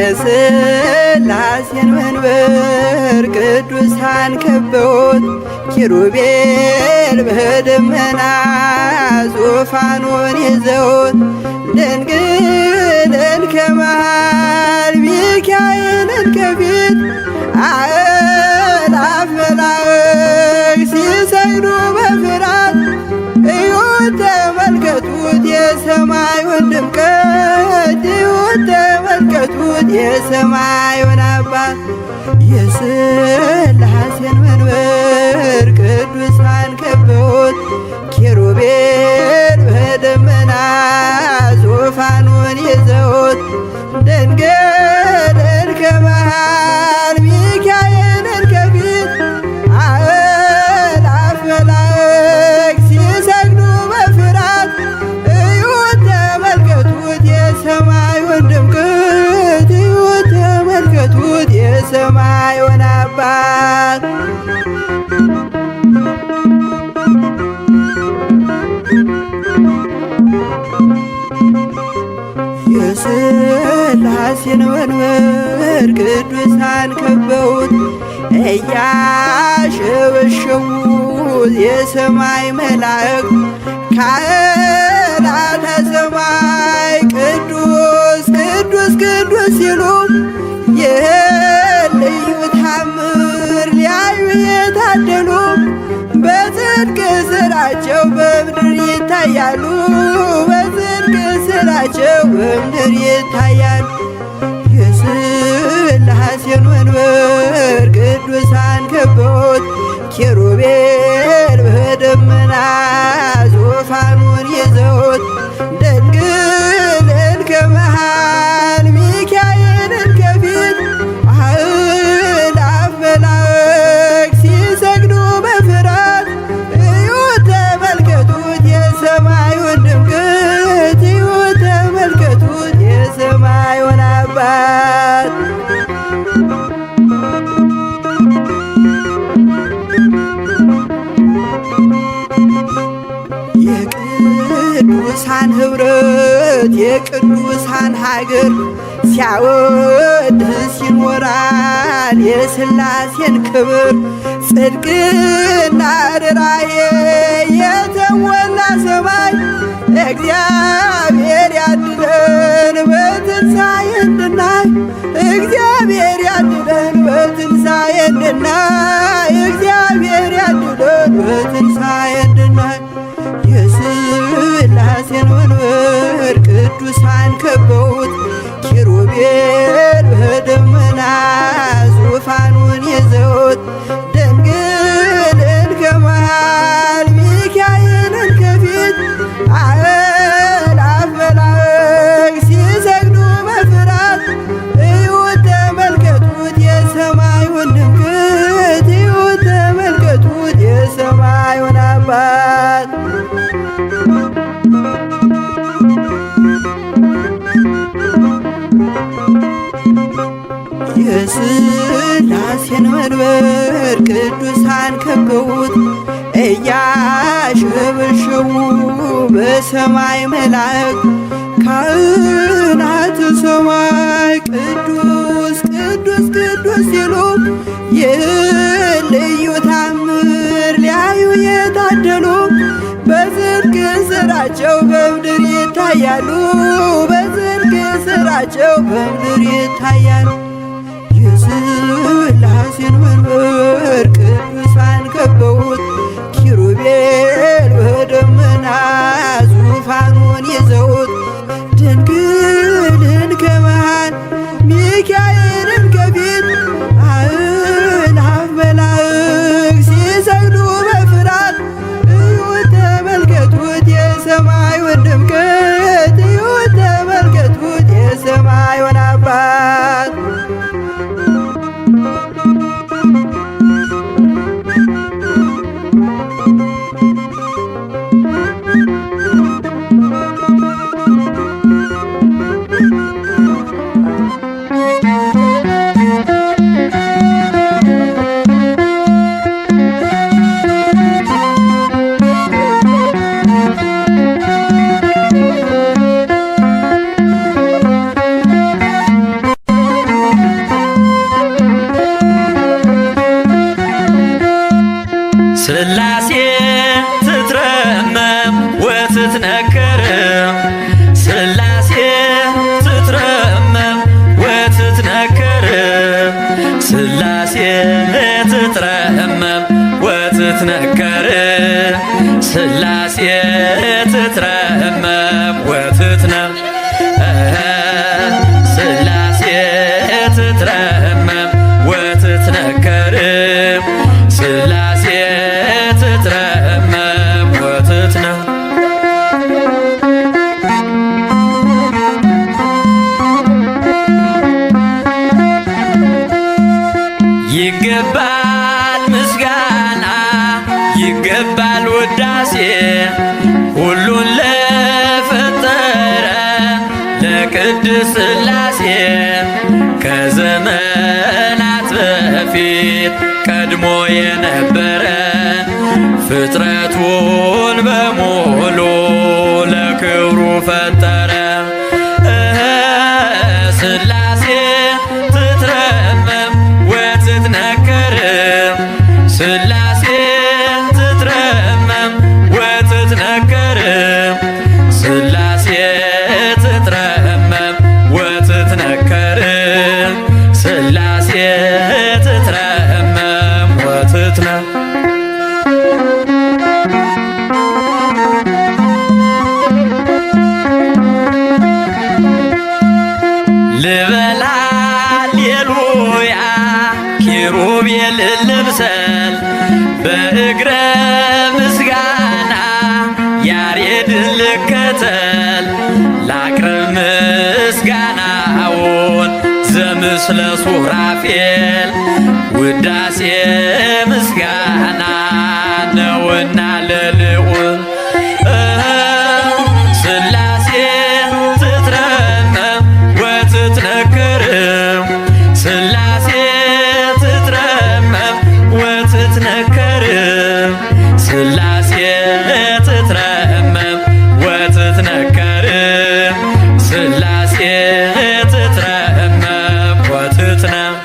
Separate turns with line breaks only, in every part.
የሥላሴን መንበር ቅዱሳን ከበውት ኪሩቤል በደመና ዙፋኑን ይዘውት ድንግልን ከመሃል ሚካኤልን ከፊት አእላፍ መላእክት ሲሰግዱ በፍርሃት እዩት ተመልከቱት የሰማዩን ድምቀት እዩት ተመልከቱት የሰማዩን አባት የሥላሴን መንበር ቅዱሳን ከበውት ኪሩቤል በደመና ዙፋኑን ይዘውት ድንግልን ከመሃል ሚካኤልን ከፊት አእላፍ መላእክት ሲሰግዱ በፍርሃት እዩት ተመልከቱት የሰማዩን ድምቀት እዩት ተመልከቱት የሰማዩን አባት የሥላሴን መንበር ቅዱሳን ከበውት እያሸበሸቡት የሰማይ መላእክት ካህናተ ሰማይ ቅዱስ ቅዱስ ቅዱስ ሲሉ ይህን ልዩ ታምር ሊያዩ የታደሉ በጽድቅ ሥራቸው በምድር ይታያሉ በጽድቅ ሥራቸው በምድር ይታያሉ። የሥላሴን መንበር ቅዱሳን ከበውት ኪሩቤል በደመና ዙፋኑን ይዘውት ድንግልን ከመሃል ሚካኤልን ከፊት አእላፍ መላእክት ሲሰግዱ በፍርሃት እዩት ተመልከቱት የሰማዩን ድምቀት እዩት ተመልከቱት የሰማዩን አባት የቅዱሳን ኅብረት የቅዱሳን ሀገር ሲያወድስ ይኖራል የሥላሴን ክብር ጽድቅና ርኅራኄ የተሞላ ሰማይ እግዚአብሔር ያድለን በትንሣኤ እንድናይ እግዚአብሔር ያድለን በትንሣኤ እንድናይ እግዚአብሔር ያድለን በትንሣኤ እንድናይ የሥላሴን መንበር ቅዱሳን ከበውት ኪሩቤል በደመና ዙፋኑን ይዘውት ድንግልን ከመሃል ሚካኤልን ከፊት አእላፍ መላእክት ሲሰግዱ በፍርሃት እዩት ተመልከቱት የሰማዩን ድምቀት እዩት ተመልከቱት የሰማዩን አባት የሥላሴን መንበር ቅዱሳን ከበውት እያሸበሸቡ በሰማይ መላእክት ካህናተ ሰማይ ቅዱስ ቅዱስ ቅዱስ ሲሉ ይህን ልዩ ታምር ሊያዩ የታደሉ በጽድቅ ሥራቸው በምድር ይታያሉ በጽድቅ ሥራቸው በምድር ይታያሉ። የሥላሴን መንበር ቅዱሳን ከበውት ኪሩቤል በደመና ዙፋኑን ይዘውት ድንግልን ከመሃል ሚካኤልን ከፊት አእላፍ መላእክት ሲሰግዱ በፍርሃት እዩት ተመልከቱት የሰማዩን ድምቀት እዩት ተመልከቱት የሰማዩን አባት
ሥላሴ ትትረመም ወትትነከር ሥላሴ ትትረመም ወትትነከር ሥላሴ ትትረመም ወትትነከር ሥላሴ ትትረመም ወትትነከር ሥላሴ ትትረመም ወትትነከር ሥላሴ ትትረመም ወትትነከር ይገባል ምስጋና ይገባል ውዳሴ ሁሉን ለፈጠረ ለቅድስት ሥላሴ ከዘመናት በፊት ቀድሞ የነበረ ፍጥረቱን በሙሉ ለክብሩ ፈጠረ። ሥላሴ ትትረመም ወትትነከር ሥላሴ ትትረመም ወትትነከር ሥላሴ ትትረመም ወትትነከር ሥላሴ ትትረመም ወትትነከር ልበል ሃሌሉያ ኪሩቤል ልምሰል በእግረ ምስጋና ያሬድን ልከተል ላቅርብ ምስጋናውን ዘምስለ ሱራፌል ውዳሴ ምስጋና ነውና ለልዑል ሥላሴ ትትረመም ወትትነከር ሥላሴ ትትረመም ወትትነከር ሥላሴ ትትረመም ወትትነከር ሥላሴ ትትረመም ወትትነከር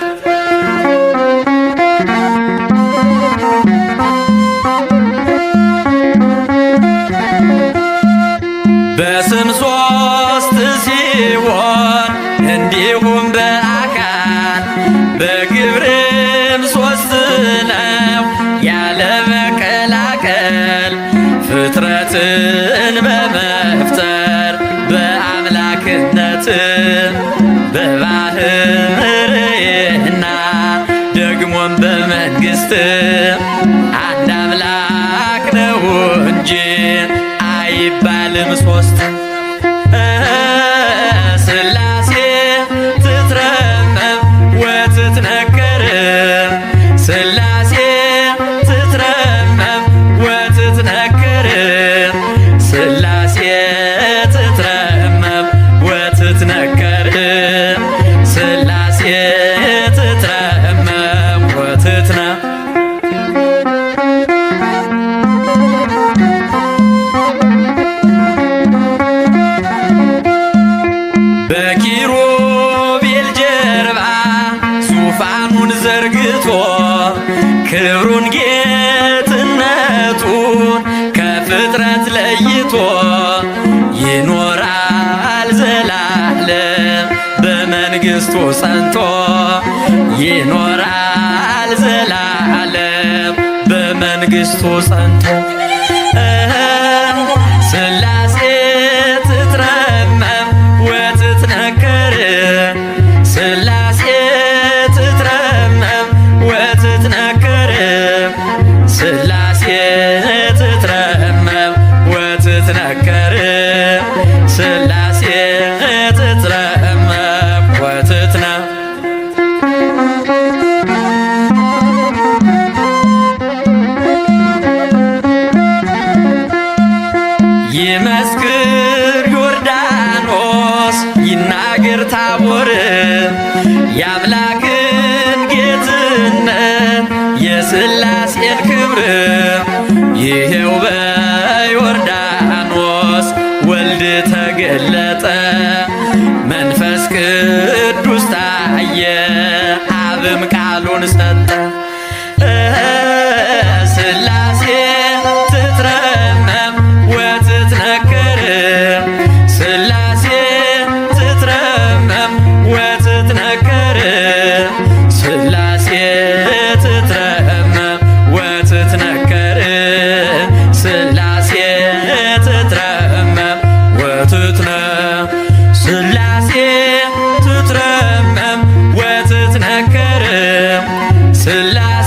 በስም ሦስት ሲሆን እንዲሁም በአካል በግብርም ሦስት ነው ያለ መቀላቀል ፍጥረትን በመፍጠር በአምላክነት በባህርይና ደግሞም በመንግሥት አንድ አምላክ ነው እንጂ አይባልም ሦስት። ሥላሴ ትትረመም ወትትነከር ሥላሴ ትትረመም ወትትነከር ሥላሴ ትትረመም ወትትነከር ሥላሴ ትትረመም ወትትነከር በኪሩቤል ጀርባ ዙፋኑን ዘርግቶ ክብሩን ጌትነቱን ከፍጥረት ለይቶ ይኖራል ዘላለም በመንግሥቱ ጸንቶ ይኖራል ዘላለም በመንግሥቱ ጸንቶ ሥላሴ ትትረመም ወትትነከር ሥላሴ ትትረመም ወትትነከር ሥላሴ ትትረመም ወትትነከር ሥላሴ ትትረመም ወትትነከር ይመስክር ዮርዳኖስ ይናገር ታቦር የአምላክን ጌትነት የሥላሴን ክብር ይሄው በዮርዳኖስ ወልድ ተገለጠ መንፈስ ቅዱስ ታየ አብም ቃሉን ሰጠ ሥላሴ ሥላሴ